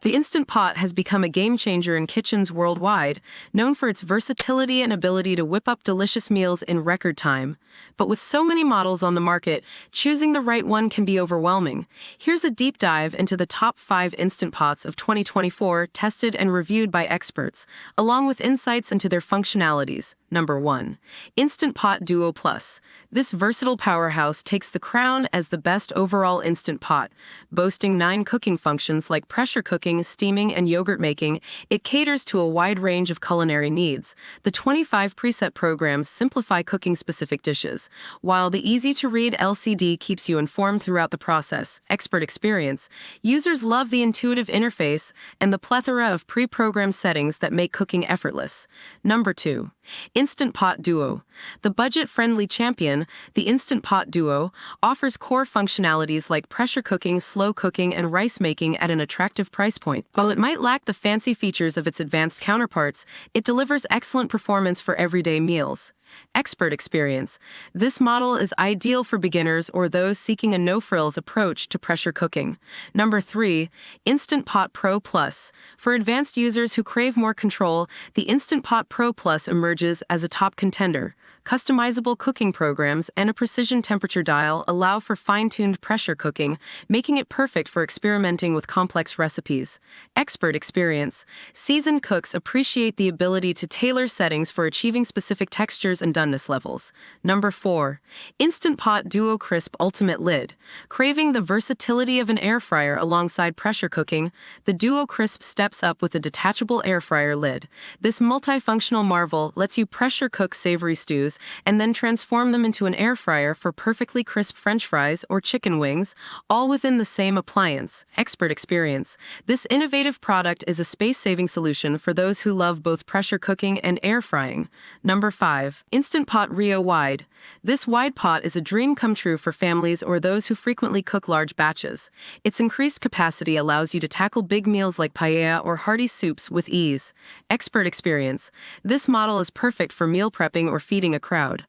The Instant Pot has become a game changer in kitchens worldwide, known for its versatility and ability to whip up delicious meals in record time. But with so many models on the market, choosing the right one can be overwhelming. Here's a deep dive into the top 5 Instant Pots of 2024 tested and reviewed by experts, along with insights into their functionalities. Number 1. Instant Pot Duo Plus. This versatile powerhouse takes the crown as the best overall Instant Pot. Boasting 9 cooking functions like pressure cooking, steaming, and yogurt making, it caters to a wide range of culinary needs. The 25 preset programs simplify cooking-specific dishes, while the easy-to-read LCD keeps you informed throughout the process. Expert experience. Users love the intuitive interface and the plethora of pre-programmed settings that make cooking effortless. Number 2. Instant Pot Duo. The budget-friendly champion, the Instant Pot Duo, offers core functionalities like pressure cooking, slow cooking, and rice making at an attractive price point. While it might lack the fancy features of its advanced counterparts, it delivers excellent performance for everyday meals. Expert experience. This model is ideal for beginners or those seeking a no-frills approach to pressure cooking. Number 3. Instant Pot Pro Plus. For advanced users who crave more control, the Instant Pot Pro Plus emerges as a top contender. Customizable cooking programs and a precision temperature dial allow for fine-tuned pressure cooking, making it perfect for experimenting with complex recipes. Expert experience. Seasoned cooks appreciate the ability to tailor settings for achieving specific textures and doneness levels. Number 4. Instant Pot Duo Crisp Ultimate Lid. Craving the versatility of an air fryer alongside pressure cooking, the Duo Crisp steps up with a detachable air fryer lid. This multifunctional marvel lets you pressure cook savory stews and then transform them into an air fryer for perfectly crisp French fries or chicken wings, all within the same appliance. Expert experience. This innovative product is a space-saving solution for those who love both pressure cooking and air frying. Number 5. Instant Pot Rio Wide. This wide pot is a dream come true for families or those who frequently cook large batches. Its increased capacity allows you to tackle big meals like paella or hearty soups with ease. Expert experience. This model is perfect for meal prepping or feeding a crowd.